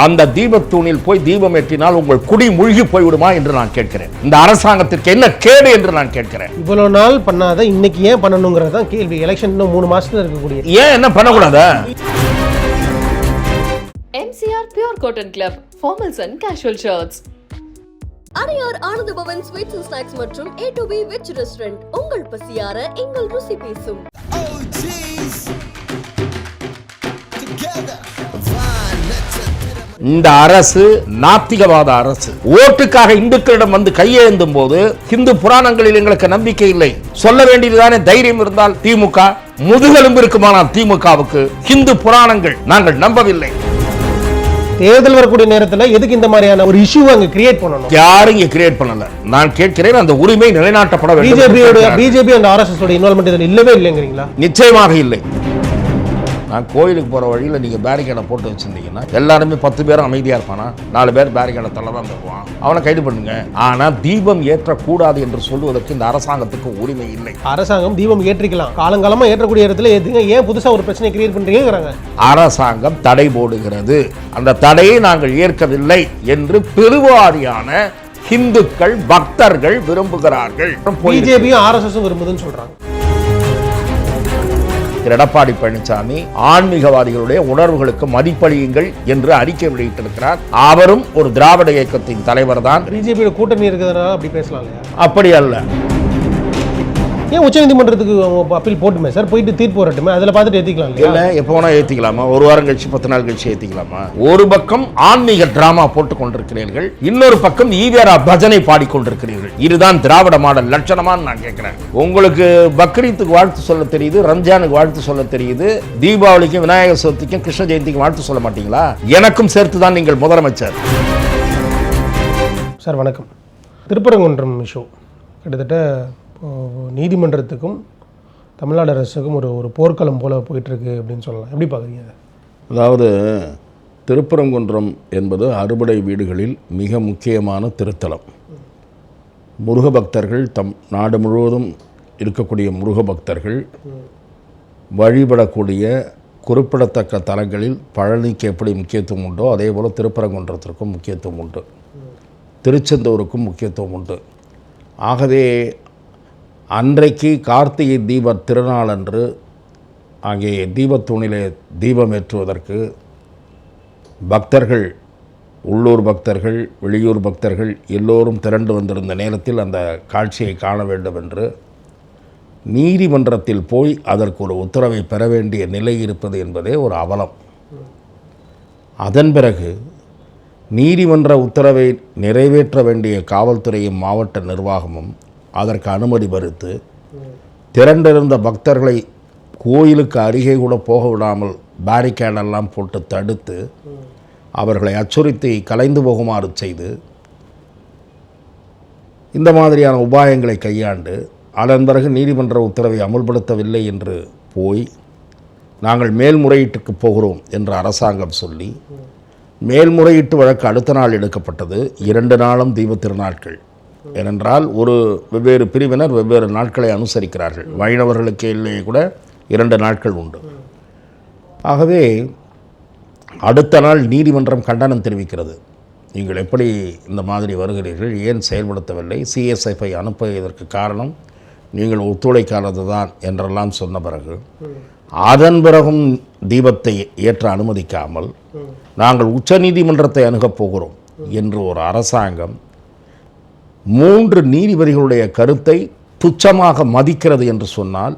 அந்த தீபத்தூணில் போய் தீபம் ஏற்றினால் உங்கள் குடி மூழ்கி போய்விடுமா என்று நான் கேட்கிறேன். இந்த அரசாங்கத்திற்கு என்ன கேடு என்று நான் கேட்கிறேன். இவ்வளவு நாள் பண்ணாத இன்னைக்கு ஏன் பண்ணணுங்கிறது தான் கேள்வி. எலெக்ஷன் இன்னும் 3 மாசத்துல இருக்கக்கூடிய ஏன் என்ன பண்ணக்கூடாதா? MCR Pure Cotton Club, formals and casual shirts. Adyar Ananda Pawan sweets and snacks மற்றும் A2B வெஜ் ரெஸ்டாரண்ட். உங்கள் பசியார எங்கள் ருசி பேசும். இந்த அரசு நாத்திகவாத அரசு. ஓட்டுக்காக இந்துக்களிடம் வந்து கையேந்தும் போது இந்து புராணங்களில் எங்களுக்கு நம்பிக்கை இல்லை. சொல்ல வேண்டியதுதானே தைரியம் இருந்தால். திமுக முதுகெலும்பு இருக்குமானால் திமுகவுக்கு இந்து புராணங்கள் நாங்கள் நம்பவில்லை. தேர்தல் வரக்கூடிய நேரத்தில் எதுக்கு இந்த மாதிரியான ஒரு இஷ்யூ அங்க கிரியேட் பண்ணணும்? யாரும் இங்க கிரியேட் பண்ணல. நான் கேட்கிறேன், அந்த உரிமை நிலைநாட்டப்பட வேண்டும். பிஜேபி அந்த ஆர்எஸ்எஸ் இன்வால்மெண்ட் இதில் இல்லவே இல்லைங்கிறீங்களா? நிச்சயமாக இல்லை. நான் கோயிலுக்கு போகிற வழியில் நீங்கள் பேரிகேடை போட்டு வச்சுருந்தீங்கன்னா எல்லாருமே 10 பேரும் அமைதியாக இருப்பானா? 4 பேர் பேரிகேடை தள்ள தான் தருவான். அவனை கைது பண்ணுங்க. ஆனால் தீபம் ஏற்றக்கூடாது என்று சொல்லுவதற்கு இந்த அரசாங்கத்துக்கு உரிமை இல்லை. அரசாங்கம் தீபம் ஏற்றிக்கலாம், காலங்காலமாக ஏற்றக்கூடிய இடத்துல எதுங்க ஏன் புதுசாக ஒரு பிரச்சனை கிரியேட் பண்ணுறீங்கிறாங்க. அரசாங்கம் தடை போடுகிறது. அந்த தடையை நாங்கள் ஏற்கவில்லை என்று பெருவாரியான இந்துக்கள் பக்தர்கள் விரும்புகிறார்கள். பிஜேபியும் ஆர்எஸ்எஸும் விரும்புதுன்னு சொல்றாங்க. எடப்பாடி பழனிசாமி ஆன்மீகவாதிகளுடைய உணர்வுகளுக்கு மதிப்பளியுங்கள் என்று அறிக்கை வெளியிட்டிருக்கிறார். அவரும் ஒரு திராவிட இயக்கத்தின் தலைவர் தான். பிஜேபியோட கூட்டணி இருக்கிறதுனால அப்படி பேசலாம் இல்லையா? அப்படி அல்ல. ஏன் உச்சநீதிமன்றத்துக்கு அப்பீல் போட்டுமே சார், போயிட்டு தீர்ப்பு வரட்டுமே, அதில் பார்த்துட்டு ஏற்றிக்கலாம் இல்லை? எப்போ வேணால் ஏற்றிக்கலாமா? ஒரு வாரம் கழிச்சு 10 நாள் கழிச்சு ஏற்றிக்கலாமா? ஒரு பக்கம் ஆன்மீக டிராமா போட்டுக் கொண்டிருக்கிறீர்கள், இன்னொரு பக்கம் ஈவேரா பஜனை பாடிக்கொண்டிருக்கிறீர்கள். இதுதான் திராவிட மாடல் லட்சணமான்னு நான் கேட்கிறேன். உங்களுக்கு பக்ரீத்துக்கு வாழ்த்து சொல்ல தெரியுது, ரம்ஜானுக்கு வாழ்த்து சொல்ல தெரியுது, தீபாவளிக்கும் விநாயகர் சதுர்த்திக்கும் கிருஷ்ண ஜெயந்திக்கும் வாழ்த்து சொல்ல மாட்டீங்களா? எனக்கும் சேர்த்து தான் நீங்கள் முதலமைச்சர். சார் வணக்கம். திருப்பரங்குன்றம் இஷ்யூ கிட்டத்தட்ட நீதிமன்றத்துக்கும் தமிழ்நாடு அரசுக்கும் ஒரு போர்க்களம் போல போயிட்டுருக்கு அப்படின்னு சொல்லலாம். எப்படி பார்க்குறீங்க? அதாவது திருப்பரங்குன்றம் என்பது அறுபடை வீடுகளில் மிக முக்கியமான திருத்தலம். முருக பக்தர்கள் நாடு முழுவதும் இருக்கக்கூடிய முருக பக்தர்கள் வழிபடக்கூடிய குறிப்பிடத்தக்க தலங்களில் பழனிக்கு எப்படி முக்கியத்துவம் உண்டோ அதே போல் திருப்பரங்குன்றத்திற்கும் முக்கியத்துவம் உண்டு, திருச்செந்தூருக்கும் முக்கியத்துவம் உண்டு. ஆகவே அன்றைக்கு கார்த்திகை தீப திருநாளன்று அங்கே தீபத்தூணிலே தீபம் ஏற்றுவதற்கு பக்தர்கள், உள்ளூர் பக்தர்கள், வெளியூர் பக்தர்கள் எல்லோரும் திரண்டு வந்திருந்த நேரத்தில் அந்த காட்சியை காண வேண்டும் என்று நீதிமன்றத்தில் போய் அதற்கு ஒரு உத்தரவை பெற வேண்டிய நிலை இருப்பது என்பதே ஒரு அவலம். அதன் பிறகு நீதிமன்ற உத்தரவை நிறைவேற்ற வேண்டிய காவல்துறையும் மாவட்ட நிர்வாகமும் அதற்கு அனுமதி மறுத்து திரண்டிருந்த பக்தர்களை கோயிலுக்கு அருகே கூட போக விடாமல் பேரிகேடெல்லாம் போட்டு தடுத்து அவர்களை அச்சுறுத்தி கலைந்து போகுமாறு செய்து இந்த மாதிரியான உபாயங்களை கையாண்டு அதன் பிறகு நீதிமன்ற உத்தரவை அமுல்படுத்தவில்லை என்று போய் நாங்கள் மேல்முறையீட்டுக்கு போகிறோம் என்று அரசாங்கம் சொல்லி மேல்முறையீட்டு வழக்கு அடுத்த நாள் எடுக்கப்பட்டது. 2 நாளும் தீப திருநாட்கள். ஏனென்றால் ஒரு வெவ்வேறு பிரிவினர் வெவ்வேறு நாட்களை அனுசரிக்கிறார்கள். வைணவர்களுக்கு இல்லையே கூட 2 நாட்கள் உண்டு. ஆகவே அடுத்த நாள் நீதிமன்றம் கண்டனம் தெரிவிக்கிறது. நீங்கள் எப்படி இந்த மாதிரி வருகிறீர்கள், ஏன் செயல்படுத்தவில்லை, சிஎஸ்எஃப்ஐ அனுப்பியதற்கு காரணம் நீங்கள் ஒத்துழைக்காதது தான் என்றெல்லாம் சொன்ன பிறகு அதன் பிறகும் தீபத்தை ஏற்ற அனுமதிக்காமல் நாங்கள் உச்ச நீதிமன்றத்தை அணுகப் போகிறோம் என்று ஒரு அரசாங்கம் 3 நீதிபதிகளுடைய கருத்தை துச்சமாக மதிக்கிறது என்று சொன்னால்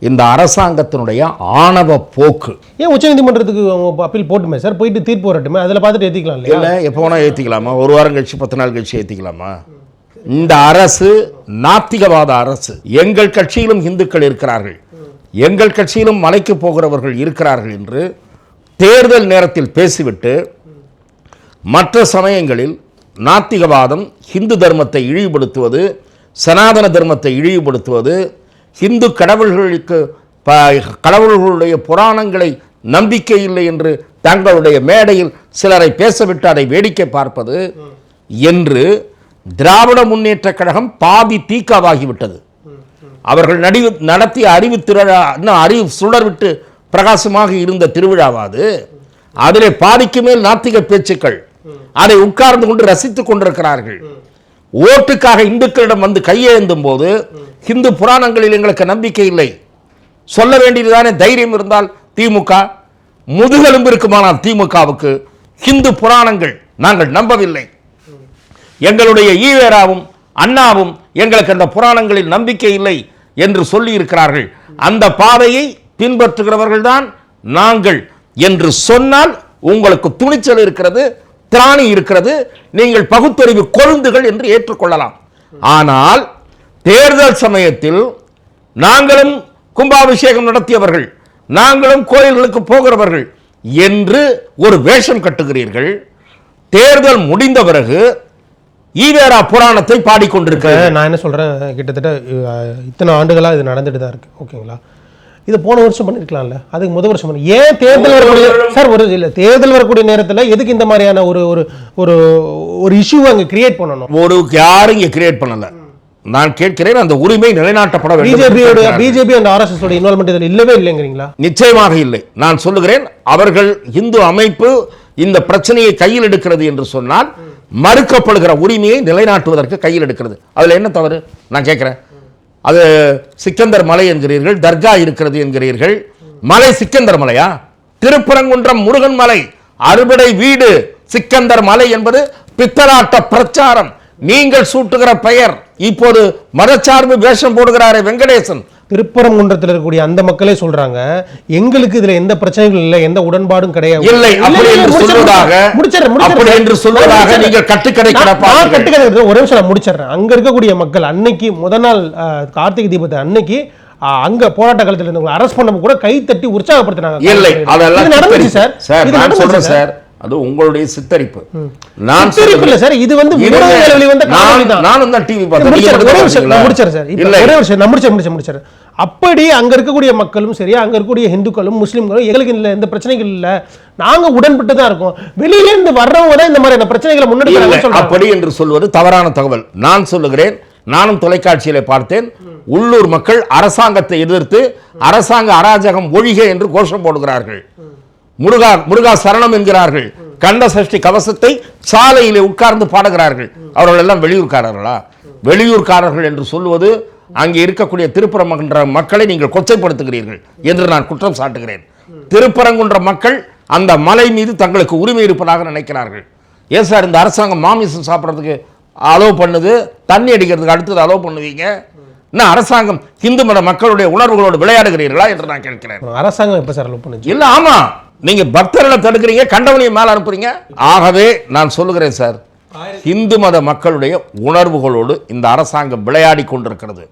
இந்த அரசாங்கத்தினுடைய ஆணவ போக்கு. ஏன் உச்சநீதிமன்றத்துக்கு அப்பீல் போட்டுமே சார், போயிட்டு தீர்ப்பு வரட்டுமே, அதில் பார்த்துட்டு ஏற்றிக்கலாம் இல்லையா? இல்லை, எப்போ வேணால் ஏற்றிக்கலாமா? ஒரு வாரம் கழிச்சு 10 நாள் கழிச்சு ஏற்றிக்கலாமா? இந்த அரசு நாத்திகவாத அரசு. எங்கள் கட்சியிலும் இந்துக்கள் இருக்கிறார்கள், எங்கள் கட்சியிலும் மலைக்கு போகிறவர்கள் இருக்கிறார்கள் என்று தேர்தல் நேரத்தில் பேசிவிட்டு மற்ற சமயங்களில் நாத்திகவாதம், இந்து தர்மத்தை இழிவுபடுத்துவது, சனாதன தர்மத்தை இழிவுபடுத்துவது, இந்து கடவுள்களுடைய புராணங்களை நம்பிக்கை இல்லை என்று தங்களுடைய மேடையில் சிலரை பேசவிட்டு அதை வேடிக்கை பார்ப்பது என்று திராவிட முன்னேற்ற கழகம் பாதி தீக்காவாகிவிட்டது. அவர்கள் நடத்திய அறிவு சுடர் விட்டு பிரகாசமாக இருந்த திருவிழாவாது அதிலே பாதிக்கு மேல் நாத்திக பேச்சுக்கள், அதை உட்கார்ந்து கொண்டு ரசித்துக் கொண்டிருக்கிறார்கள். ஓட்டுக்காக இந்துக்களிடம் வந்து கையேந்தும் போது இந்து புராணங்களில் எங்களுக்கு நம்பிக்கை இல்லை சொல்ல வேண்டியதுதானே தைரியம் இருந்தால் திமுக முதுகெலும்பு இருக்குமானால் திமுகவுக்கு இந்து புராணங்கள் நாங்கள் நம்பவில்லை, எங்களுடைய ஈவேராவும் அண்ணாவும் எங்களுக்கு அந்த புராணங்களில் நம்பிக்கை இல்லை என்று சொல்லி இருக்கிறார்கள். அந்த பாதையை பின்பற்றுகிறவர்கள் தான் நாங்கள் என்று சொன்னால் உங்களுக்கு துணிச்சல் இருக்கிறது, திராணி இருக்கிறது, நீங்கள் பகுத்தறிவு கொழுந்துகள் என்று ஏற்றுக்கொள்ளலாம். ஆனால் தேர்தல் சமயத்தில் நாங்களும் கும்பாபிஷேகம் நடத்தியவர்கள், நாங்களும் கோயில்களுக்கு போகிறவர்கள் என்று ஒரு வேஷம் கட்டுகிறீர்கள். தேர்தல் முடிந்த பிறகு ஈவேரா புராணத்தை பாடிக்கொண்டிருக்கிறேன். நான் என்ன சொல்றேன், கிட்டத்தட்ட இத்தனை ஆண்டுகளா இது நடந்துட்டு தான் இருக்கு. ஓகேங்களா, இது போன வருஷம் பண்ணிருக்கலாம்ல, அதுக்கு முதல் வருஷம் பண்ணி ஏன் தேர்தல் வரக்கூடிய சார் ஒரு இல்லை தேர்தல் வரக்கூடிய நேரத்தில் எதுக்கு இந்த மாதிரியான ஒரு ஒரு ஒரு ஒரு இஷ்யூ அங்கே கிரியேட் பண்ணணும்? ஒரு யாரும் இங்கே கிரியேட் பண்ணல. நான் கேட்கிறேன், அந்த உரிமை நிலைநாட்டப்பட வேண்டும். பிஜேபி அந்த ஆர்எஸ்எஸ் ஓட இன்வால்மெண்ட் இதில் இல்லவே இல்லைங்கிறீங்களா? நிச்சயமாக இல்லை. நான் சொல்லுகிறேன், அவர்கள் இந்து அமைப்பு இந்த பிரச்சனையை கையில் எடுக்கிறது என்று சொன்னால் மறுக்கப்படுகிற உரிமையை நிலைநாட்டுவதற்கு கையில் எடுக்கிறது. அதுல என்ன தவறு நான் கேட்கிறேன்? அது சிக்கந்தர் மலை என்கிறீர்கள், தர்கா இருக்கிறது என்கிறீர்கள். மலை சிக்கந்தர் மலையா? திருப்பரங்குன்றம் முருகன் மலை அறுபடை வீடு சிக்கந்தர் மலை என்பது பித்தலாட்ட பிரச்சாரம். நீங்கள் சூட்டுகிற பெயர் இப்போது மதச்சார்பு வேஷம் போடுகிறாரே வெங்கடேசன். திருப்பரங்குன்றத்தில் இருக்கக்கூடிய அந்த மக்களே சொல்றாங்க, எங்களுக்கு இதுல எந்த பிரச்சனைகளும் இல்லை, எந்த உடன்பாடும் கிடையாது. இல்லை அப்படி என்று சொல்வதாக நீங்கள் கட்டுக்கடை கட்டுக்கடை ஒரே நிமிஷம் முடிச்சிடுறேன். அங்க இருக்கக்கூடிய மக்கள் அன்னைக்கு முதல் நாள் கார்த்திகை தீபத்தை அன்னைக்கு அங்க போராட்ட காலத்தில் இருந்தவங்க அரெஸ்ட் பண்ண கூட கை தட்டி உற்சாகப்படுத்தினாங்க. இல்லை அதெல்லாம் நடந்துச்சு சார். இது நான் சொல்றேன் சார், அது உங்களுடைய சித்தரிப்பு. நான் இல்ல சார், இது வந்து நானும் தான் டிவி பார்த்தேன். அப்படி அங்க இருக்கக்கூடிய மக்களும் சரி, அங்க இருக்கக்கூடிய இந்துக்களும் முஸ்லிம்களும் எங்களுக்கு இல்ல எந்த பிரச்சனைகள் இல்ல, நாங்க உடன்பட்டு தான் இருக்கோம், வெளியில இருந்து வர்றவங்க தான் இந்த மாதிரி பிரச்சனைகளை முன்னாடி அப்படி என்று சொல்வது தவறான தகவல். நான் சொல்லுகிறேன், நானும் தொலைக்காட்சியில பார்த்தேன், உள்ளூர் மக்கள் அரசாங்கத்தை எதிர்த்து அரசாங்க அராஜகம் ஒழிக என்று கோஷம் போடுகிறார்கள். முருகா முருகா சரணம் என்கிறார்கள். கந்த சஷ்டி கவசத்தை சாலையிலே உட்கார்ந்து பாடுகிறார்கள். அவர்கள் எல்லாம் வெளியூர்காரர்களா? வெளியூர்காரர்கள் என்று சொல்வது அங்கே இருக்கக்கூடிய திருப்பரங்குன்ற மக்களை நீங்கள் கொச்சைப்படுத்துகிறீர்கள் என்று நான் குற்றம் சாட்டுகிறேன். திருப்பரங்குன்ற மக்கள் அந்த மலை மீது தங்களுக்கு உரிமை இருப்பதாக நினைக்கிறார்கள். ஏன் சார் இந்த அரசாங்கம் மாமிசம் சாப்பிட்றதுக்கு அலோவ் பண்ணுது, தண்ணி அடிக்கிறதுக்கு அடுத்தது அலோவ் பண்ணுவீங்க? என்ன அரசாங்கம் இந்து மத மக்களுடைய உணர்வுகளோடு விளையாடுகிறீர்களா என்று நான் கேட்கிறேன். அரசாங்கம் எப்ப சார் அலோவ் பண்ணுச்சு? இல்ல ஆமா, நீங்க பக்தர்களை தடுக்கிறீங்க, கண்டவனையும் மேல அனுப்புறீங்க. ஆகவே நான் சொல்லுகிறேன் சார், இந்து மத மக்களுடைய உணர்வுகளோடு இந்த அரசாங்கம் விளையாடி கொண்டிருக்கிறது.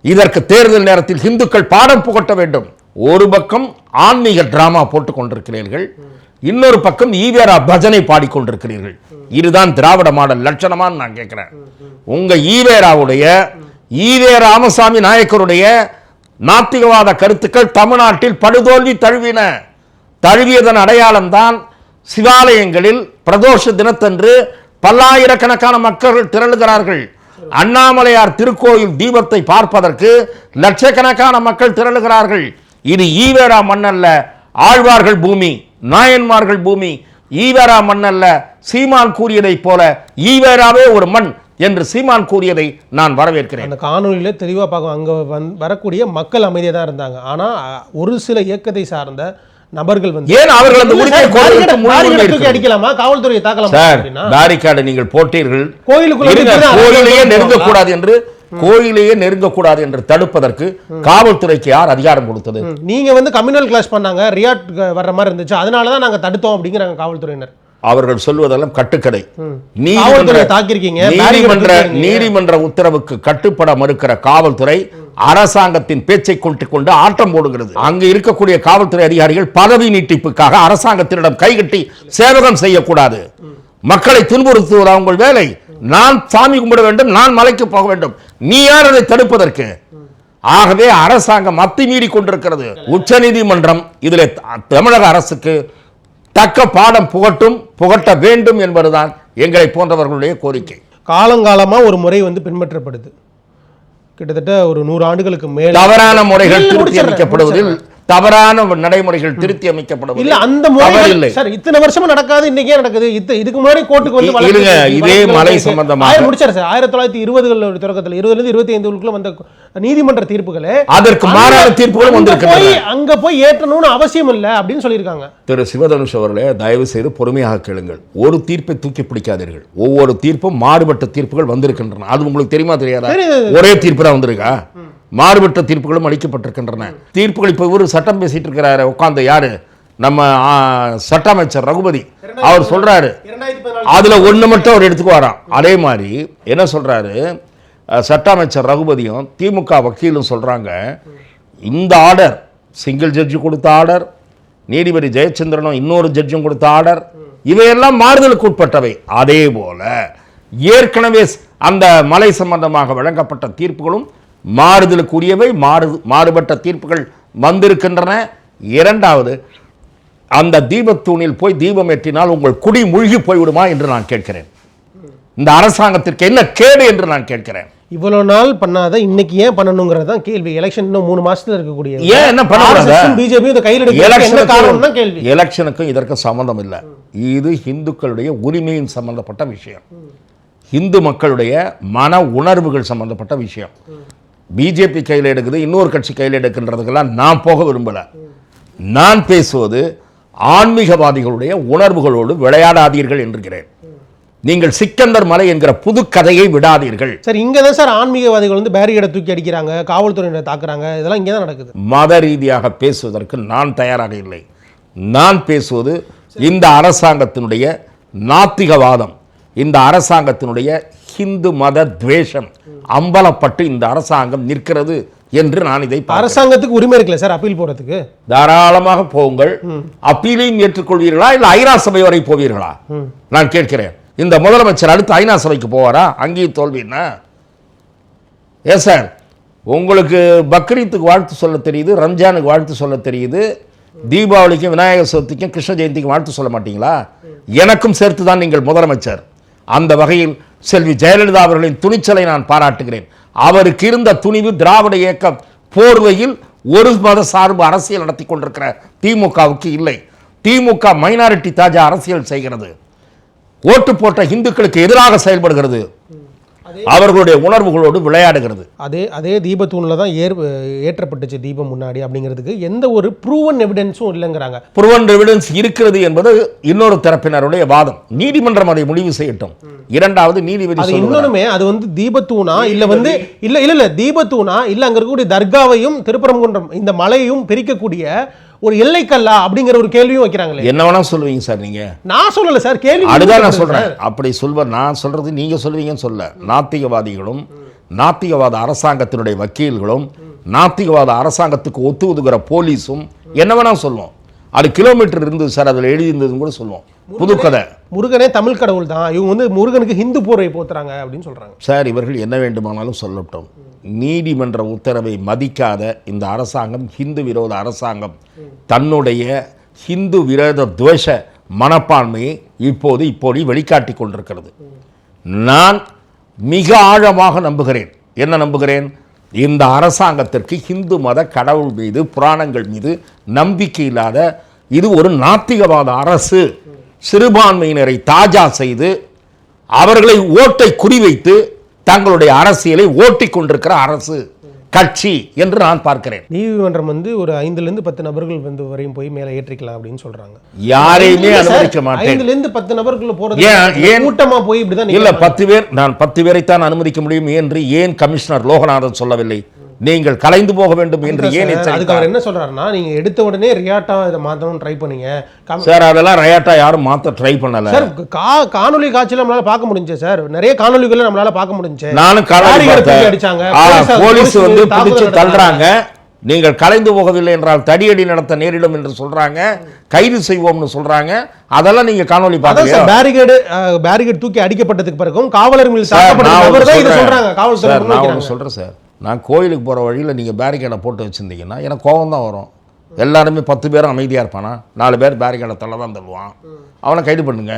இதற்கு தேர்தல் நேரத்தில் இந்துக்கள் பாடம் புகட்ட வேண்டும். ஒரு பக்கம் ஆன்மீக டிராமா போட்டுக் கொண்டிருக்கிறீர்கள், இன்னொரு பக்கம் ஈவேரா பஜனை பாடிக்கொண்டிருக்கிறீர்கள். இதுதான் திராவிட மாடல் லட்சணமான்னு நான் கேட்கிறேன். உங்க ஈவேராவுடைய ஈவே ராமசாமி நாயக்கருடைய நாத்திகவாத கருத்துக்கள் தமிழ்நாட்டில் படுதோல்வி தழுவியதன் அடையாளம் தான் சிவாலயங்களில் பிரதோஷ தினத்தன்று பல்லாயிரக்கணக்கான மக்கள் திரளுகிறார்கள். அண்ணாமலையார் திருக்கோயில் தீபத்தை பார்ப்பதற்கு லட்சக்கணக்கான மக்கள் திரளுகிறார்கள். இது ஈவேரா மண்ணல்ல, ஆழ்வார்கள் பூமி, நாயன்மார்கள் பூமி. ஈவேரா மண்ணல்ல, சீமான் கூறியதை போல ஈவேராவே ஒரு மண் என்று சீமான் கூறியதை நான் வரவேற்கிறேன். அந்த காணொலியில தெளிவா பார்க்கும், அங்க வரக்கூடிய மக்கள் அமைதியாக தான் இருந்தாங்க. ஆனா ஒரு சில இயக்கத்தை சார்ந்த நபர்கள் வந்து ஏன் அவர்கள் அந்த உரிமையை அடிக்கலாமா, காவல்துறையை தாக்கலாமா? பேரிகார்டு நீங்கள் போட்டீர்கள், கோயிலையே நெருங்கக்கூடாது என்று தடுப்பதற்கு காவல்துறைக்கு யார் அதிகாரம் கொடுத்தது? நீங்க வந்து கம்யூனல் கிளாஸ் பண்ணாங்க, ரியாட் வர்ற மாதிரி இருந்துச்சு, அதனாலதான் நாங்க தடுத்தோம் அப்படிங்கிறாங்க காவல்துறையினர். அவர்கள் சொல்வதெல்லாம் கட்டுக்கடை. நீதிமன்ற உத்தரவுக்கு கட்டுப்பட மறுக்கிற காவல்துறை அரசாங்கத்தின் பேச்சை கொண்டு ஆட்டம் போடுகிறது. அங்கு இருக்கக்கூடிய காவல்துறை அதிகாரிகள் பதவி நீட்டிப்புக்காக அரசாங்கத்தினிடம் கைகட்டி சேவகம் செய்யக்கூடாது. மக்களை துன்புறுத்துவது உங்கள் வேலை. நான் சாமி கும்பிட வேண்டும், நான் மலைக்கு போக வேண்டும், நீ யார் அதை தடுப்பதற்கு? ஆகவே அரசாங்கம் அத்துமீறி கொண்டிருக்கிறது. உச்ச நீதிமன்றம் இதில் தமிழக அரசுக்கு தக்க பாடம் புகட்ட வேண்டும் என்பதுதான் எங்களை போன்றவர்களுடைய கோரிக்கை. காலங்காலமா ஒரு முறை வந்து பின்பற்றப்படுது, கிட்டத்தட்ட ஒரு 100 ஆண்டுகளுக்கு மேல் தவறான முறைகள் திருத்தி அமைக்கப்படுவதில் தவறான நடைமுறைகள் திருத்தி இல்ல அமைக்கப்படவில்லை. அந்த தவறு முறை இல்லை. சார் இத்தனை வருஷமா நடக்காது, இன்னைக்கே நடக்குது. இதுக்கு முன்னாடி கோர்ட்டுக்கு வந்து வழக்கு இருங்க, இருக்கு. இதே வழக்கு மலை இருக்கு. சம்பந்தமாக முடிச்சாரு சார் 1920 தொடக்கத்தில் 20 25 வந்த நீதிமன்ற தீர்ப்புகளே அதற்கு மாறான தீர்ப்புகளும் வந்திருக்கின்றன. அங்க போய் ஏற்றணும்னு அவசியம் இல்லை அப்படின்னு சொல்லியிருக்காங்க. திரு சிவதனுஷ் அவர்களே, தயவு செய்து பொறுமையாக கேளுங்கள். ஒரு தீர்ப்பை தூக்கி பிடிக்காதீர்கள். ஒவ்வொரு தீர்ப்பும் மாறுபட்ட தீர்ப்புகள் வந்திருக்கின்றன. அது உங்களுக்கு தெரியுமா தெரியாதா? ஒரே தீர்ப்பு தான் வந்திருக்கா? மாறுபட்ட தீர்ப்புகளும் அளிக்கப்பட்டிருக்கின்றன. தீர்ப்புகள் இப்போ இவரு சட்டம் பேசிட்டு இருக்கிறாரு உட்கார்ந்து, யாரு? நம்ம சட்ட அமைச்சர் ரகுபதி. அவர் சொல்றாரு, அதுல ஒண்ணு மட்டும் அவர் எடுத்துக்குவாராம். அதே மாதிரி என்ன சொல்றாரு சட்ட அமைச்சர் ரகுபதியும் திமுக வக்கீலும் சொல்றாங்க, இந்த ஆர்டர் சிங்கிள் ஜட்ஜு கொடுத்த ஆர்டர், நீதிபதி ஜெயச்சந்திரனும் இன்னொரு ஜட்ஜும் கொடுத்த ஆர்டர், இவையெல்லாம் மாறுதலுக்கு உட்பட்டவை. அதே போல ஏற்கனவே அந்த மலை சம்பந்தமாக வழங்கப்பட்ட தீர்ப்புகளும் மாறுதலுக்குரியவை, மாறுபட்ட தீர்ப்புகள் வந்திருக்கின்றன. இரண்டாவது, அந்த தீபத்தூணில் போய் தீபம் ஏற்றினால் உங்கள் குடி மூழ்கி போய்விடுமா என்று நான் கேட்கிறேன். இந்த அரசாங்கத்திற்கு என்ன கேடு என்று நான் கேட்கிறேன். இவ்வளவு நாள் பண்ணாத இன்னைக்கு ஏன் பண்ணணுங்கிறது தான் கேள்வி. எலெக்ஷன் இன்னும் 3 மாசத்துல இருக்கக்கூடிய ஏன் என்ன பண்ணக்கூடாது? பிஜேபி இதை கையில் எடுக்க காரணம் தான் கேள்வி. எலெக்ஷனுக்கும் இதற்கு சம்பந்தம் இல்லை. இது இந்துக்களுடைய உரிமையின் சம்பந்தப்பட்ட விஷயம், இந்து மக்களுடைய மன உணர்வுகள் சம்பந்தப்பட்ட விஷயம். பிஜேபி கையில் எடுக்குது, இன்னொரு கட்சி கையில் எடுக்கின்றதுக்கெல்லாம் நான் போக விரும்பல. நான் பேசுவது ஆன்மீகவாதிகளுடைய உணர்வுகளோடு விளையாடாதீர்கள் என்கிறேன். நீங்கள் சிக்கந்தர் மலை என்கிற புது கதையை விடாதீர்கள். சார் இங்க தான் சார் ஆன்மீகவாதிகள் வந்து பேரிகேடை தூக்கி அடிக்கிறாங்க, காவல்துறையினரை தாக்குறாங்க, இதெல்லாம் இங்கே தான் நடக்குது. மத ரீதியாக பேசுவதற்கு நான் தயாராக இல்லை. நான் பேசுவது இந்த அரசாங்கத்தினுடைய நாத்திகவாதம், இந்த அரசாங்கத்தினுடைய ஹிந்து மத துவேஷம் அம்பலப்பட்டு இந்த அரசாங்கம் நிற்கிறது என்று நான் இதை அரசாங்கத்துக்கு உரிமை இருக்குல்ல சார் அப்பீல் போறதுக்கு? தாராளமாக போங்கள். அப்பீலையும் ஏற்றுக்கொள்வீர்களா இல்லை ஐநா சபை வரை போவீர்களா நான் கேட்கிறேன். இந்த முதலமைச்சர் அடுத்து ஐநா சபைக்கு போவாரா? அங்கேயும் தோல்வின்னா ஏன் சார்? உங்களுக்கு பக்ரீத்துக்கு வாழ்த்து சொல்ல தெரியுது, ரம்ஜானுக்கு வாழ்த்து சொல்ல தெரியுது, தீபாவளிக்கும் விநாயகர் சதுர்த்திக்கும் கிருஷ்ண ஜெயந்திக்கும் வாழ்த்து சொல்ல மாட்டீங்களா? எனக்கும் சேர்த்து தான் நீங்கள் முதலமைச்சர். அந்த வகையில் செல்வி ஜெயலலிதா அவர்களின் துணிச்சலை நான் பாராட்டுகிறேன். அவருக்கு இருந்த துணிவு திராவிட இயக்கம் போர்வையில் ஒரு மத சார்பு அரசியல் நடத்தி கொண்டிருக்கிற திமுகவுக்கு இல்லை. திமுக மைனாரிட்டி தாஜா அரசியல் செய்கிறது, ஓட்டு போட்ட இந்துக்களுக்கு எதிராக செயல்படுகிறது, அவர்களுடைய உணர்வுகளோடு விளையாடுகிறது. அதே தீபத்தூண்ல தான் ஏற்றப்பட்டுச்சு தீபம் முன்னாடி அப்படிங்கிறதுக்கு எந்த ஒரு ப்ரூவன் எவிடன்ஸும் இல்லைங்கிறாங்க. ப்ரூவன் எவிடன்ஸ் இருக்கிறது என்பது இன்னொரு தரப்பினருடைய வாதம். நீதிமன்றம் அதை முடிவு செய்யட்டும். இரண்டாவது நீதிபதி இன்னொன்னுமே அது வந்து தீபத்தூணா இல்ல வந்து இல்ல தீபத்தூணா இல்ல அங்க இருக்கக்கூடிய தர்காவையும் திருப்பரங்குன்றம் இந்த மலையும் பிரிக்கக்கூடிய ஒரு எல்லைக்கல்லா அப்படிங்கிற ஒரு கேள்வியும் வைக்கிறாங்களே. என்ன வேணா சொல்லுவீங்க சார் நீங்க? நான் சொல்லல சார், கேள்வி அதுதான் நான் சொல்றேன். அப்படி நான் சொல்றது நீங்க சொல்லுவீங்கன்னு சொல்ல. நாத்திகவாதிகளும் நாத்திகவாத அரசாங்கத்தினுடைய வக்கீல்களும் நாத்திகவாத அரசாங்கத்துக்கு ஒத்துதுகிற போலீஸும் என்ன வேணா சொல்லுவோம். அது கிலோமீட்டர் இருந்தது சார், அதில் எழுதி இருந்ததுன்னு கூட சொல்லுவோம். புதுக்கதை. முருகனே தமிழ் கடவுள் தான், இவங்க வந்து முருகனுக்கு ஹிந்து போரை போத்துறாங்க அப்படின்னு சொல்றாங்க. சார் இவர்கள் என்ன வேண்டுமானாலும் சொல்லட்டும். நீதிமன்ற உத்தரவை மதிக்காத இந்த அரசாங்கம் ஹிந்து விரோத அரசாங்கம் தன்னுடைய ஹிந்து விரோத துவேஷ மனப்பான்மையை இப்போது வெளிக்காட்டி கொண்டிருக்கிறது. நான் மிக ஆழமாக நம்புகிறேன். என்ன நம்புகிறேன்? இந்த அரசாங்கத்திற்கு ஹிந்து மத கடவுள் மீது புராணங்கள் மீது நம்பிக்கை இல்லாத இது ஒரு நாத்திகவாத அரசு, சிறுபான்மையினரை தாஜா செய்து அவர்களை ஓட்டை குறிவைத்து தங்களுடைய அரசியலை ஓட்டிக் கொண்டிருக்கிற அரசு கட்சி என்று நான் பார்க்கிறேன். நீதிமன்றம் வந்து ஒரு 5 to 10 நபர்கள் வந்து வரையும் போய் மேலே ஏற்றிக்கலாம் அப்படின்னு சொல்றாங்க. யாரையுமே அனுமதிக்க மாட்டேன். 5 to 10 நபர்கள் போறது கூட்டமா போய் இப்படிதான் இல்ல 10 பேர், நான் 10 பேரைத்தான் அனுமதிக்க முடியும் என்று ஏன் கமிஷனர் லோகநாதன் சொல்லவில்லை? நீங்கள் கலைந்து போக வேண்டும் என்று ஏன் அதுக்கு அவர் என்ன சொல்றாருன்னா, நீங்க எடுத்த உடனே ரியாட்டா இதை மாத்தணும் ட்ரை பண்ணீங்க சார். அதெல்லாம் ரியாட்டா யாரும் மாத்த ட்ரை பண்ணல சார். காணொலி காட்சியில நம்மளால பார்க்க முடிஞ்சு சார், நிறைய காணொலிகளை நம்மளால பார்க்க முடிஞ்சு. நானும் காணொலி அடிச்சாங்க, போலீஸ் வந்து பிடிச்சு தள்ளுறாங்க. நீங்கள் கலைந்து போகவில்லை என்றால் தடியடி நடத்த நேரிடும் என்று சொல்றாங்க, கைது செய்வோம்னு சொல்றாங்க. அதெல்லாம் நீங்க காணொலி பாத்தீங்க. பேரிகேட் தூக்கி அடிக்கப்பட்டதுக்கு பிறகும் காவலர் மீது தாக்கப்பட்டது இதை சொல்றாங்க காவல்துறை. நான் சொல்றேன் சார், நான் கோயிலுக்கு போகிற வழியில் நீங்கள் பேரிகேடை போட்டு வச்சுருந்தீங்கன்னா எனக்கு கோபம் தான் வரும். எல்லாருமே 10 பேரும் அமைதியாக இருப்பானா? 4 பேர் பேரிகேடை தள்ள தான் தள்ளுவான். அவனை கைது பண்ணுங்க.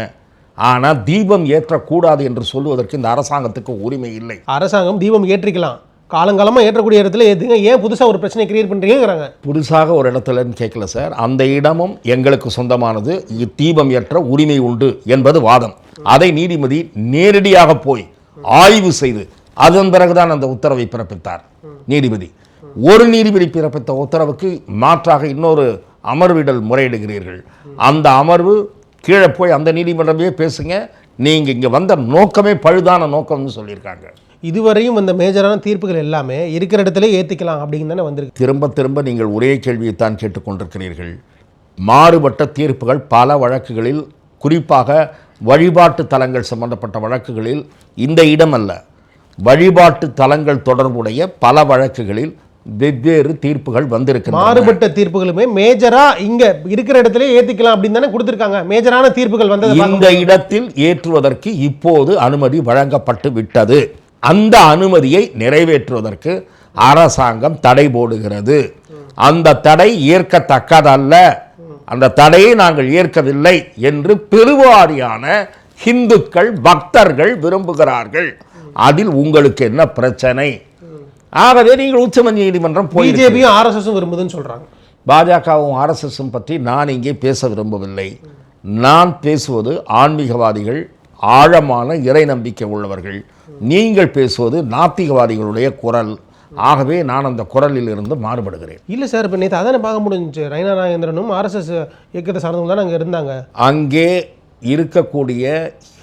ஆனால் தீபம் ஏற்றக்கூடாது என்று சொல்லுவதற்கு இந்த அரசாங்கத்துக்கு உரிமை இல்லை. அரசாங்கம் தீபம் ஏற்றிக்கலாம், காலங்காலமாக ஏற்றக்கூடிய இடத்துல எதுங்க ஏன் புதுசாக ஒரு பிரச்சனை கிரியேட் பண்ணுறீங்கிறாங்க. புதுசாக ஒரு இடத்துலன்னு கேட்கல சார், அந்த இடமும் எங்களுக்கு சொந்தமானது, தீபம் ஏற்ற உரிமை உண்டு என்பது வாதம். அதை நீதிபதி நேரடியாக போய் ஆய்வு செய்து அதன் பிறகுதான் அந்த உத்தரவை பிறப்பித்தார் நீதிபதி. ஒரு நீதிபதி பிறப்பித்த உத்தரவுக்கு மாற்றாக இன்னொரு அமர்விடல் முறையிடுகிறீர்கள். அந்த அமர்வு கீழே போய் அந்த நீதிமன்றமே பேசுங்க, நீங்கள் இங்கே வந்த நோக்கமே பழுதான நோக்கம்னு சொல்லியிருக்காங்க. இதுவரையும் அந்த மேஜரான தீர்ப்புகள் எல்லாமே இருக்கிற இடத்துல ஏற்றிக்கலாம் அப்படின்னு தானே வந்திருக்கு. திரும்ப திரும்ப நீங்கள் ஒரே கேள்வியைத்தான் கேட்டுக்கொண்டிருக்கிறீர்கள். மாறுபட்ட தீர்ப்புகள் பல வழக்குகளில், குறிப்பாக வழிபாட்டு தலங்கள் சம்பந்தப்பட்ட வழக்குகளில், இந்த இடம் அல்ல, வழிபாட்டு தலங்கள் தொடர்புடைய பல வழக்குகளில் வெவ்வேறு தீர்ப்புகள் வந்திருக்கின்றன. மாறுபட்ட தீர்ப்புகளுமே மேஜரா இங்க இருக்கிற இடத்துல ஏத்திக்கலாம் அப்படின்னு தானே கொடுத்திருக்காங்க. மேஜரான தீர்ப்புகள் வந்தது இந்த இடத்தில் ஏற்றுவதற்கு இப்போது அனுமதி வழங்கப்பட்டு விட்டது. அந்த அனுமதியை நிறைவேற்றுவதற்கு அரசாங்கம் தடை போடுகிறது. அந்த தடை ஏற்கத்தக்கதல்ல, அந்த தடையை நாங்கள் ஏற்கவில்லை என்று பெருவாரியான இந்துக்கள் பக்தர்கள் விரும்புகிறார்கள். அதில் உங்களுக்கு என்ன பிரச்சனை? ஆகவே நீங்கள் உச்ச நீதிமன்றம் போய் பிஜேபியும் ஆர்எஸ்எஸும் விரும்புதுன்னு சொல்றாங்க. பாஜகவும் ஆர்எஸ்எஸும் பற்றி நான் இங்கே பேச விரும்பவில்லை. நான் பேசுவது ஆன்மீகவாதிகள், ஆழமான இறை நம்பிக்கை உள்ளவர்கள். நீங்கள் பேசுவது நாத்திகவாதிகளுடைய குரல். ஆகவே நான் அந்த குரலில் இருந்து மாறுபடுகிறேன். இல்லை சார், இப்போ நேற்று அதானே பார்க்க முடிஞ்சிச்சு. ரைனா நாகேந்திரனும் ஆர்எஸ்எஸ் இயக்கத்தை சார்ந்தவங்க தான் அங்கே இருந்தாங்க. அங்கே இருக்கக்கூடிய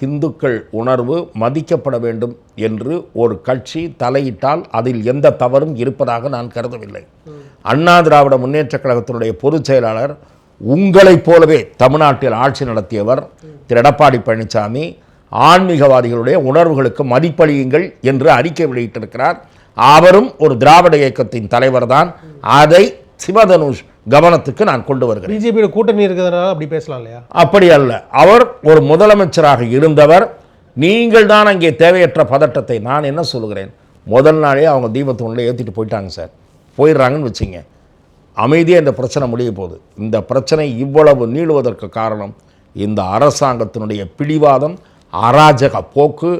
இந்துக்கள் உணர்வு மதிக்கப்பட வேண்டும் என்று ஒரு கட்சி தலையிட்டால் அதில் எந்த தவறும் இருப்பதாக நான் கருதவில்லை. அண்ணா திராவிட முன்னேற்றக் கழகத்தினுடைய பொதுச் செயலாளர், உங்களைப் போலவே தமிழ்நாட்டில் ஆட்சி நடத்தியவர் திரு எடப்பாடி பழனிசாமி, ஆன்மீகவாதிகளுடைய உணர்வுகளுக்கு மதிப்பளியுங்கள் என்று அறிக்கை வெளியிட்டிருக்கிறார். அவரும் ஒரு திராவிட இயக்கத்தின் தலைவர் தான். அதை சிவதனுஷ் கவனத்துக்கு நான் கொண்டு வருகிறேன். பிஜேபியோட கூட்டணி இருக்கிறதுனால அப்படி பேசலாம் இல்லையா? அப்படி அல்ல, அவர் ஒரு முதலமைச்சராக இருந்தவர். நீங்கள் தான் அங்கே தேவையற்ற பதட்டத்தை, நான் என்ன சொல்கிறேன், முதல் நாளே அவங்க தீபத்தூணில் ஏற்றிட்டு போயிட்டாங்க சார். போயிடுறாங்கன்னு வச்சுங்க, அமைதியாக இந்த பிரச்சனை முடிய போகுது. இந்த பிரச்சனை இவ்வளவு நீளுவதற்கு காரணம் இந்த அரசாங்கத்தினுடைய பிடிவாதம், அராஜக போக்கு,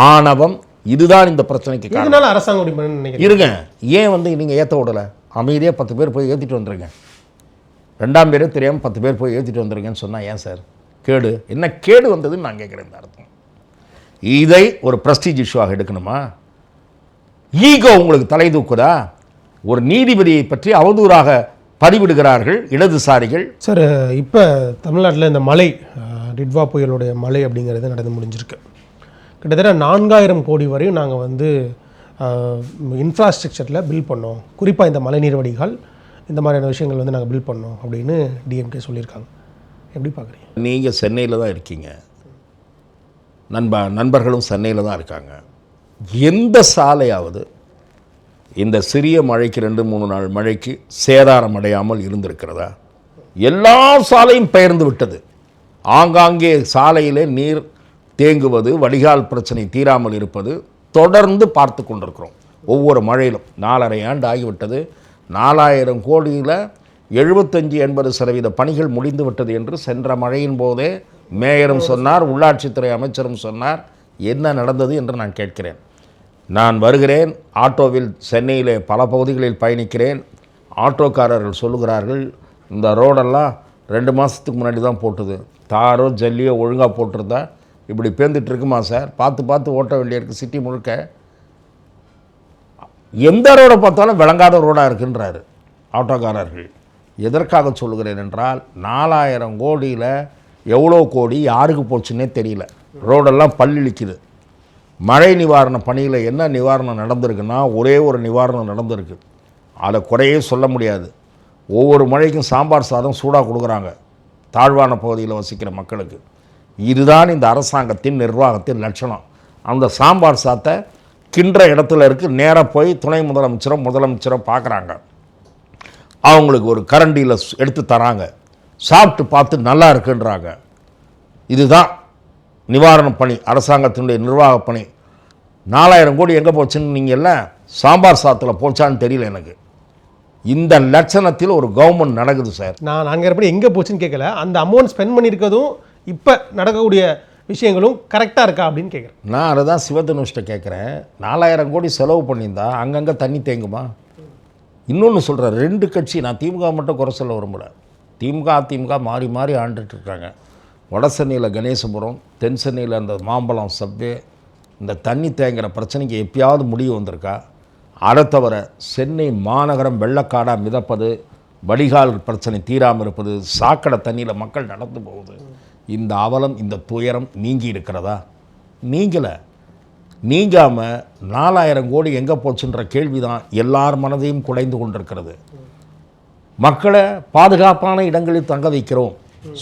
ஆணவம். இதுதான் இந்த பிரச்சனைக்கு காரணம். அரசாங்கம் இருங்க, ஏன் நீங்கள் ஏற்ற விடலை? அமைதியாக 10 பேர் போய் ஏற்றிட்டு வந்துருங்க. 2ஆம் பேரே தெரியாமல் 10 பேர் போய் ஏற்றிட்டு வந்துருங்கன்னு சொன்னால் ஏன் சார் கேடு? என்ன கேடு வந்ததுன்னு நான் கேட்குறேன். இந்த அர்த்தம் இதை ஒரு ப்ரெஸ்டீஜ் இஷ்யூவாக எடுக்கணுமா? ஈகோ உங்களுக்கு தலை தூக்குதா? ஒரு நீதிபதியை பற்றி அவதூறாக பதிவிடுகிறார்கள் இடதுசாரிகள். சார், இப்போ தமிழ்நாட்டில் இந்த மழை, டிட்வா புயலுடைய மழை அப்படிங்கிறது நடந்து முடிஞ்சிருக்கு. கிட்டத்தட்ட 4000 கோடி வரையும் நாங்கள் வந்து இன்ஃப்ராஸ்ட்ரக்சரில் பில் பண்ணோம். குறிப்பாக இந்த மழைநீர் வடிகால், இந்த மாதிரியான விஷயங்கள் வந்து நாங்கள் பில் பண்ணோம் அப்படின்னு டிஎம்கே சொல்லியிருக்காங்க. எப்படி பார்க்குறீங்க? நீங்கள் சென்னையில் தான் இருக்கீங்க, நண்பர்களும் சென்னையில் தான் இருக்காங்க. எந்த சாலையாவது இந்த சிறிய மழைக்கு 2-3 நாள் மழைக்கு சேதாரம் அடையாமல் இருந்திருக்கிறதா? எல்லா சாலையும் பெயர்ந்து விட்டது. ஆங்காங்கே சாலையிலே நீர் தேங்குவது, வடிகால் பிரச்சனை தீராமல் இருப்பது தொடர்ந்து பார்த்து கொண்டிருக்கிறோம். ஒவ்வொரு மழையிலும் 4.5 ஆண்டு ஆகிவிட்டது. 4000 கோடியில் 75-80% பணிகள் முடிந்து விட்டது என்று சென்ற மழையின் போதே மேயரும் சொன்னார், உள்ளாட்சித்துறை அமைச்சரும் சொன்னார். என்ன நடந்தது என்று நான் கேட்கிறேன். நான் வருகிறேன், ஆட்டோவில் சென்னையிலே பல பகுதிகளில் பயணிக்கிறேன். ஆட்டோக்காரர்கள் சொல்லுகிறார்கள், இந்த ரோடெல்லாம் 2 மாதத்துக்கு முன்னாடி தான் போட்டுது, தாரோ ஜல்லியோ ஒழுங்காக போட்டிருந்தா இப்படி பேர்ந்துட்டு இருக்குமா சார்? பார்த்து ஓட்ட வேண்டியிருக்கு சிட்டி முழுக்க. எந்த ரோடை பார்த்தாலும் விளங்காத ரோடாக இருக்குன்றாரு ஆட்டோக்காரர்கள். எதற்காக சொல்லுகிறேன் என்றால், 4000 கோடியில் எவ்வளோ கோடி யாருக்கு போச்சுன்னே தெரியல. ரோடெல்லாம் பல்லிழிக்குது. மழை நிவாரண பணியில் என்ன நிவாரணம் நடந்திருக்குன்னா, ஒரே ஒரு நிவாரணம் நடந்திருக்கு. அதை குறையே சொல்ல முடியாது. ஒவ்வொரு மழைக்கும் சாம்பார் சாதம் சூடாக கொடுக்குறாங்க தாழ்வான பகுதியில் வசிக்கிற மக்களுக்கு. இதுதான் இந்த அரசாங்கத்தின் நிர்வாகத்தின் லட்சணம். அந்த சாம்பார் சாத்தை கின்ற இடத்துல இருக்குது, நேராக போய் துணை முதலமைச்சரோ பார்க்குறாங்க. அவங்களுக்கு ஒரு கரண்டியில் எடுத்து தராங்க, சாப்பிட்டு பார்த்து நல்லா இருக்குன்றாங்க. இதுதான் நிவாரணப் பணி, அரசாங்கத்தினுடைய நிர்வாக பணி. 4000 கோடி எங்கே போச்சுன்னு நீங்கள் எல்லாம் சாம்பார் சாத்தில் போச்சான்னு தெரியல எனக்கு. இந்த லட்சணத்தில் ஒரு கவர்மெண்ட் நடக்குது சார். நான் அங்கே எப்படி எங்கே போச்சுன்னு கேட்கல, அந்த அமௌண்ட் ஸ்பெண்ட் பண்ணியிருக்கதும் இப்போ நடக்கக்கூடிய விஷயங்களும் கரெக்டாக இருக்கா அப்படின்னு கேட்குறேன். நான் அதை தான் சிவதனுஷ்ட கேட்குறேன். 4000 கோடி செலவு பண்ணியிருந்தா அங்கங்கே தண்ணி தேங்குமா? இன்னொன்று சொல்கிறேன், 2 கட்சி, நான் திமுக மட்டும் குறை சொல்ல விரும்பல. திமுக அதிமுக மாறி மாறி ஆண்டுட்டுருக்காங்க. வட சென்னையில் கணேசபுரம், தென் சென்னையில் அந்த மாம்பழம் சப்வே, இந்த தண்ணி தேங்குகிற பிரச்சனைக்கு எப்பயாவது முடிவு வந்திருக்கா? அதை தவிர சென்னை மாநகரம் வெள்ளக்காடாக மிதப்பது, வடிகால் பிரச்சனை தீராமல் இருப்பது, சாக்கடை தண்ணியில் மக்கள் நடந்து போகுது, இந்த அவலம் இந்த துயரம் நீங்கி இருக்கிறதா? நீங்கலை. நீங்காமல் 4000 கோடி எங்கே போச்சுன்ற கேள்வி தான் எல்லார் மனதையும் குடைந்து கொண்டிருக்கிறது. மக்களை பாதுகாப்பான இடங்களில் தங்க வைக்கிறோம்,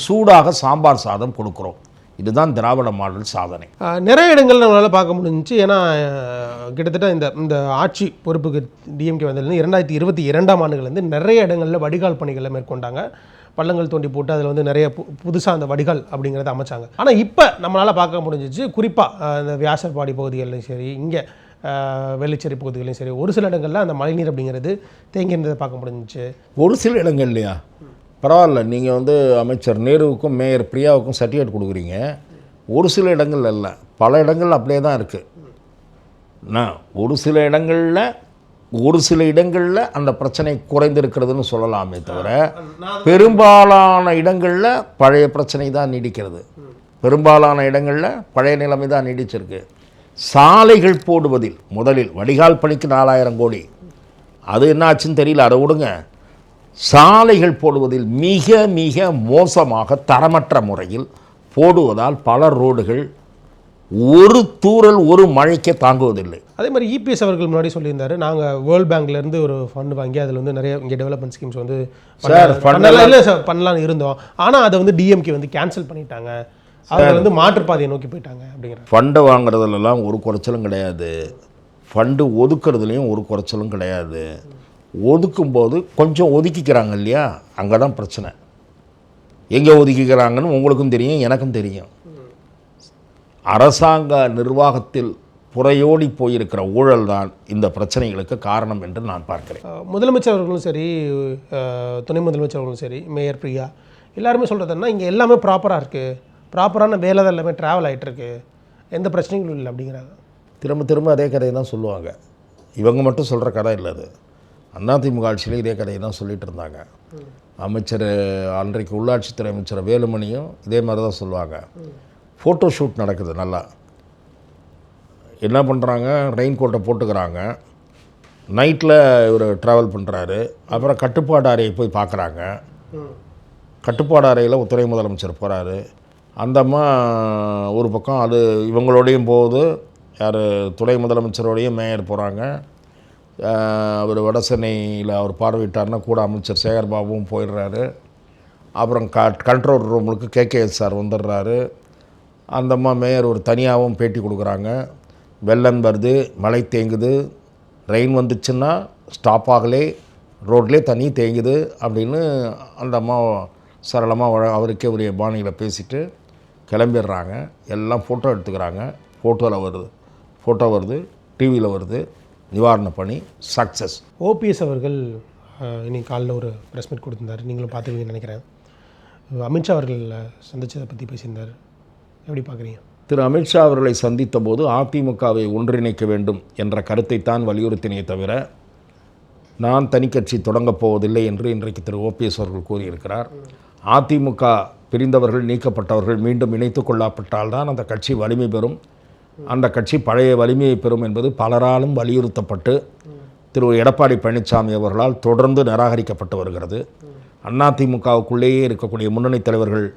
சூடாக சாம்பார் சாதம் கொடுக்குறோம். இதுதான் திராவிட மாடல் சாதனை. நிறைய இடங்கள் நம்மளால் பார்க்க முடிஞ்சிச்சு. ஏன்னா கிட்டத்தட்ட இந்த ஆட்சி பொறுப்புக்கு டிஎம்கே வந்ததுலேருந்து 2022ஆம் ஆண்டுலேருந்து நிறைய இடங்களில் வடிகால் பணிகளை மேற்கொண்டாங்க. பள்ளங்கள் தோண்டி போட்டு அதில் வந்து நிறைய புதுசாக அந்த வடிகால் அப்படிங்கிறத அமைச்சாங்க. ஆனால் இப்போ நம்மளால் பார்க்க முடிஞ்சிச்சு, குறிப்பாக இந்த வியாசர்பாடி பகுதிகளிலும் சரி, இங்கே வெள்ளிச்சேரி பகுதிகளையும் சரி, ஒரு சில இடங்களில் அந்த மழைநீர் அப்படிங்கிறது தேங்கி இருந்ததை பார்க்க முடிஞ்சிச்சு. ஒரு சில இடங்கள் இல்லையா? பரவாயில்ல, நீங்கள் வந்து அமைச்சர் நேருவுக்கும் மேயர் பிரியாவுக்கும் சர்டிஃபிகேட் கொடுக்குறீங்க. ஒரு சில இடங்கள் இல்லை, பல இடங்கள் அப்படியே தான் இருக்குது. நான் ஒரு சில இடங்களில் அந்த பிரச்சனை குறைந்திருக்கிறதுன்னு சொல்லலாமே தவிர, பெரும்பாலான இடங்களில் பழைய பிரச்சனை தான் நீடிக்கிறது. பெரும்பாலான இடங்களில் பழைய நிலைமை தான் நீடிச்சிருக்கு. சாலைகள் போடுவதில் முதலில் வடிகால் பணிக்கு 4000 கோடி, அது என்ன ஆச்சுன்னு தெரியல, அதை விடுங்க. சாலைகள் போடுவதில் மிக மிக மோசமாக தரமற்ற முறையில் போடுவதால் பல ரோடுகள் ஒரு தூறல் ஒரு மழைக்கே தாங்குவதில்லை. அதே மாதிரி இபிஎஸ் அவர்கள் முன்னாடி சொல்லியிருந்தாரு, நாங்கள் வேர்ல்டு பேங்க்லேருந்து ஒரு ஃபண்டு வாங்கி அதில் வந்து நிறைய இங்கே டெவலப்மெண்ட் ஸ்கீம்ஸ் வந்து இல்லை சார் பண்ணலான்னு இருந்தோம், ஆனால் அதை வந்து டிஎம்கே வந்து கேன்சல் பண்ணிட்டாங்க, அவங்க வந்து மாற்றுப்பாதையை நோக்கி போயிட்டாங்க அப்படிங்கிற. ஃபண்டை வாங்குறதுலாம் ஒரு குறைச்சலும் கிடையாது, ஃபண்டு ஒதுக்குறதுலேயும் ஒரு குறைச்சலும் கிடையாது. ஒதுக்கும்போது கொஞ்சம் ஒதுக்கிக்கிறாங்க இல்லையா, அங்கே தான் பிரச்சனை. எங்கே ஒதுக்கிக்கிறாங்கன்னு உங்களுக்கும் தெரியும், எனக்கும் தெரியும். அரசாங்க நிர்வாகத்தில் புறையோடி போயிருக்கிற ஊழல் தான் இந்த பிரச்சனைகளுக்கு காரணம் என்று நான் பார்க்கிறேன். முதலமைச்சர் அவர்களும் சரி, துணை முதலமைச்சர் அவர்களும் சரி, மேயர் பிரியா எல்லாருமே சொல்கிறதுன்னா இங்கே எல்லாமே ப்ராப்பராக இருக்குது, ப்ராப்பரான வேலை தான் எல்லாமே ட்ராவல் ஆகிட்டுருக்கு, எந்த பிரச்சனைகளும் இல்லை அப்படிங்கிறாங்க. திரும்ப திரும்ப அதே கதையை தான் சொல்லுவாங்க. இவங்க மட்டும் சொல்கிற கதை இல்லை, அது அதிமுக ஆட்சியில் இதே கதையை தான் சொல்லிகிட்டு இருந்தாங்க. அமைச்சர் அன்றைக்கு உள்ளாட்சித்துறை அமைச்சர் வேலுமணியும் இதே மாதிரி தான் சொல்லுவாங்க. ஃபோட்டோ ஷூட் நடக்குது, நல்லா என்ன பண்ணுறாங்க, ரெயின் கோட்டை போட்டுக்கிறாங்க, நைட்டில் இவர் ட்ராவல் பண்ணுறாரு. அப்புறம் கட்டுப்பாடு அறையை போய் பார்க்குறாங்க. கட்டுப்பாடு அறையில் துணை முதலமைச்சர் போகிறாரு. அந்த அம்மா ஒரு பக்கம் அது இவங்களோடையும் போகுது, யார் துணை முதலமைச்சரோடையும் மேயர் போகிறாங்க. அவர் வட சென்னையில் அவர் பார்வையிட்டார்னா கூட அமைச்சர் சேகர்பாபுவும் போயிடுறாரு. அப்புறம் கண்ட்ரோல் ரூமுக்கு கேகேஎஸ் சார் வந்துடுறாரு. அந்த அம்மா மேயர் ஒரு தனியாகவும் பேட்டி கொடுக்குறாங்க. வெள்ளம் வருது, மழை தேங்குது, ரெயின் வந்துச்சுன்னா ஸ்டாப் ஆகலே, ரோட்லேயே தண்ணி தேங்குது அப்படின்னு அந்த அம்மா சரளமாக அவருக்கே உரிய பாணியில் பேசிட்டு கிளம்பிடுறாங்க. எல்லாம் ஃபோட்டோ எடுத்துக்கிறாங்க. ஃபோட்டோ வருது, டிவியில் வருது, நிவாரண பணி சக்ஸஸ். ஓபிஎஸ் அவர்கள் இன்னைக்கு காலையில் ஒரு ப்ரெஸ் மீட் கொடுத்துருந்தார், நீங்களும் பார்த்துருவீங்கன்னு நினைக்கிறேன். அமித்ஷா அவர்கள் சந்திச்சதை பற்றி பேசியிருந்தார், எப்படி பார்க்குறீங்க? திரு அமித்ஷா அவர்களை சந்தித்த போது அதிமுகவை ஒன்றிணைக்க வேண்டும் என்ற கருத்தைத்தான் வலியுறுத்தினே தவிர நான் தனிக்கட்சி தொடங்கப் போவதில்லை என்று இன்றைக்கு திரு ஓபிஎஸ் அவர்கள் கூறியிருக்கிறார். அதிமுக பிரிந்தவர்கள், நீக்கப்பட்டவர்கள் மீண்டும் இணைத்து கொள்ளப்பட்டால்தான் அந்த கட்சி வலிமை பெறும், அந்த கட்சி பழைய வலிமையை பெறும் என்பது பலராலும் வலியுறுத்தப்பட்டு திரு எடப்பாடி பழனிசாமி அவர்களால் தொடர்ந்து நிராகரிக்கப்பட்டு வருகிறது. அதிமுகவுக்குள்ளேயே இருக்கக்கூடிய முன்னணி தலைவர்கள்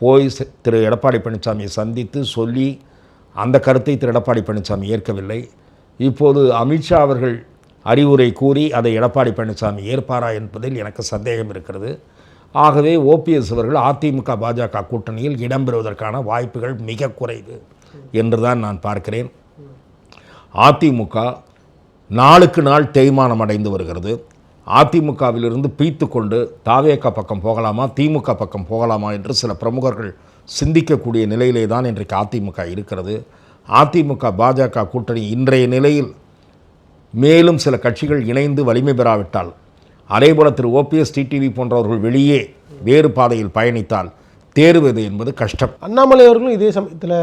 போய் திரு எடப்பாடி பழனிசாமியை சந்தித்து சொல்லி அந்த கருத்தை திரு எடப்பாடி பழனிசாமி ஏற்கவில்லை. இப்போது அமித்ஷா அவர்கள் அறிவுரை கூறி அதை எடப்பாடி பழனிசாமி ஏற்பாரா என்பதில் எனக்கு சந்தேகம் இருக்கிறது. ஆகவே ஓபிஎஸ் அவர்கள் அதிமுக பாஜக கூட்டணியில் இடம்பெறுவதற்கான வாய்ப்புகள் மிக குறைவு என்று தான் நான் பார்க்கிறேன். அதிமுக நாளுக்கு நாள் தேய்மானம் அடைந்து வருகிறது. அதிமுகவிலிருந்து பிரித்து கொண்டு தாவேகா பக்கம் போகலாமா, திமுக பக்கம் போகலாமா என்று சில பிரமுகர்கள் சிந்திக்கக்கூடிய நிலையிலே தான் இன்றைக்கு அதிமுக இருக்கிறது. அதிமுக பாஜக கூட்டணி இன்றைய நிலையில் மேலும் சில கட்சிகள் இணைந்து வலிமை பெறாவிட்டால், அதேபோல் திரு ஓபிஎஸ் டிடிவி போன்றவர்கள் வெளியே வேறு பாதையில் பயணித்தால் தேறுவது என்பது கஷ்டம். அண்ணாமலை அவர்களும் இதே சமயத்தில்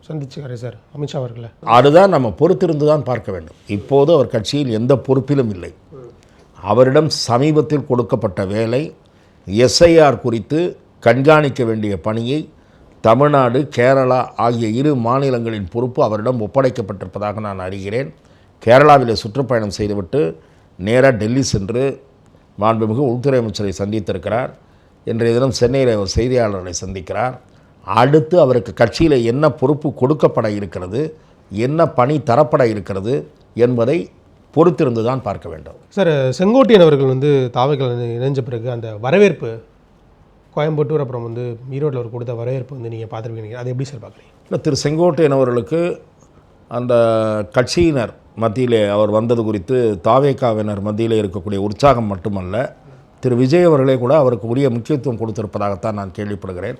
சந்திச்சுக்காரு சார் அமித்ஷா அவர்களை. அதுதான் நம்ம பொறுத்திருந்து தான் பார்க்க வேண்டும். இப்போது அவர் கட்சியில் எந்த பொறுப்பிலும் இல்லை. அவரிடம் சமீபத்தில் கொடுக்கப்பட்ட வேலை எஸ்ஐஆர் குறித்து கண்காணிக்க வேண்டிய பணியை தமிழ்நாடு, கேரளா ஆகிய 2 மாநிலங்களின் பொறுப்பு அவரிடம் ஒப்படைக்கப்பட்டிருப்பதாக நான் அறிகிறேன். கேரளாவில் சுற்றுப்பயணம் செய்துவிட்டு நேராக டெல்லி சென்று மாண்புமிகு உள்துறை அமைச்சரை சந்தித்திருக்கிறார். இன்றைய தினம் சென்னையில் அவர் செய்தியாளர்களை சந்திக்கிறார். அடுத்து அவருக்கு கட்சியில் என்ன பொறுப்பு கொடுக்கப்பட இருக்கிறது, என்ன பணி தரப்பட இருக்கிறது என்பதை பொறுத்திருந்து தான் பார்க்க வேண்டும். சார், செங்கோட்டையன் அவர்கள் தாவைகள் இணைஞ்ச பிறகு அந்த வரவேற்பு கோயம்புத்தூர் அப்புறம் ஈரோட்டில் அவர் கொடுத்த வரவேற்பு நீங்கள் பார்த்துருப்பீங்க, அதை எப்படி சார் பார்க்குறீங்க? இல்லை, திரு செங்கோட்டையன் அவர்களுக்கு அந்த கட்சியினர் மத்தியிலே அவர் வந்தது குறித்து தாவேகாவினர் மத்தியில் இருக்கக்கூடிய உற்சாகம் மட்டுமல்ல, திரு விஜய் அவர்களே கூட அவருக்கு உரிய முக்கியத்துவம் கொடுத்திருப்பதாகத்தான் நான் கேள்விப்படுகிறேன்.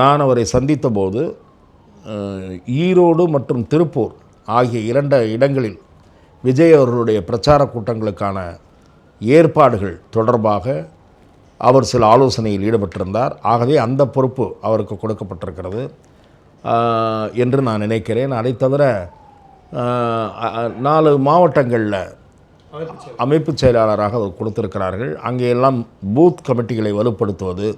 நான் அவரை சந்தித்த போது ஈரோடு மற்றும் திருப்பூர் ஆகிய 2 இடங்களில் விஜய் அவர்களுடைய பிரச்சார கூட்டங்களுக்கான ஏற்பாடுகள் தொடர்பாக அவர் சில ஆலோசனையில் ஈடுபட்டிருந்தார். ஆகவே அந்த பொறுப்பு அவருக்கு கொடுக்கப்பட்டிருக்கிறது என்று நான் நினைக்கிறேன். அதை தவிர 4 மாவட்டங்களில் அமைப்பு செயலாளராக அவர் கொடுத்திருக்கிறார்கள். அங்கே எல்லாம் பூத் கமிட்டிகளை வலுப்படுத்துவது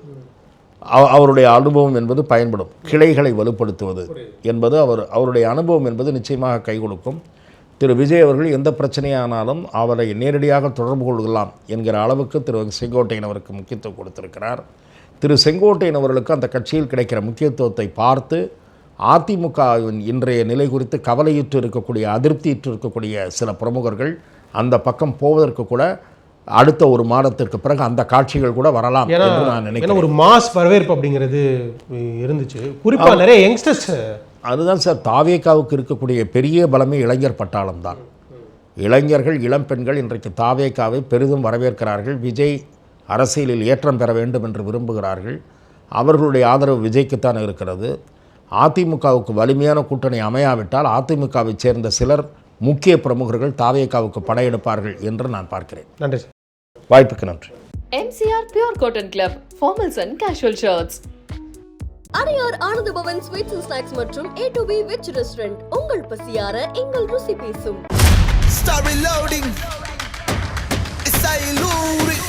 அவருடைய அனுபவம் என்பது பயன்படும். கிளைகளை வலுப்படுத்துவது என்பது அவருடைய அனுபவம் என்பது நிச்சயமாக கை கொடுக்கும். திரு விஜய் அவர்கள் எந்த பிரச்சனையானாலும் அவரை நேரடியாக தொடர்பு கொள்ளலாம் என்கிற அளவுக்கு திரு செங்கோட்டையன் அவருக்கு முக்கியத்துவம் கொடுத்திருக்கிறார். திரு செங்கோட்டையன் அவர்களுக்கு அந்த கட்சியில் கிடைக்கிற முக்கியத்துவத்தை பார்த்து அதிமுகவின் இன்றைய நிலை குறித்து கவலையுற்று இருக்கக்கூடிய, அதிருப்தியுற்று இருக்கக்கூடிய சில பிரமுகர்கள் அந்த பக்கம் போவதற்கு கூட அடுத்த 1 மாதத்திற்கு பிறகு அந்த காட்சிகள் கூட வரலாம் என்று நான் நினைக்கிறேன். ஒரு மாஸ் வரவேற்பு அப்படிங்கிறது இருந்துச்சு, குறிப்பாக நிறைய யங்ஸ்டர்ஸ். அதுதான் சார், தாவேகாவுக்கு இருக்கக்கூடிய பெரிய பலமே இளைஞர் பட்டாளம் தான். இளைஞர்கள், இளம்பெண்கள் இன்றைக்கு தாவேகாவை பெரிதும் வரவேற்கிறார்கள். விஜய் அரசியலில் ஏற்றம் பெற வேண்டும் என்று விரும்புகிறார்கள். அவர்களுடைய ஆதரவு விஜய்க்குத்தான் இருக்கிறது. அதிமுகவுக்கு வலிமையான கூட்டணி அமையாவிட்டால் அதிமுகவை சேர்ந்த சிலர், முக்கிய பிரமுகர்கள் தாவேகாவுக்கு படையெடுப்பார்கள் என்று நான் பார்க்கிறேன். நன்றி சார், வாய்ப்புக்கு நன்றி. MCR Pure Cotton Club, formals and casual shirts. Adyar Ananda Pawan sweets and snacks மற்றும் A2B வெஜ் ரெஸ்டாரண்ட் உங்கள் பசியார எங்கள் ருசி பேசும். Start reloading. It's how you lose it.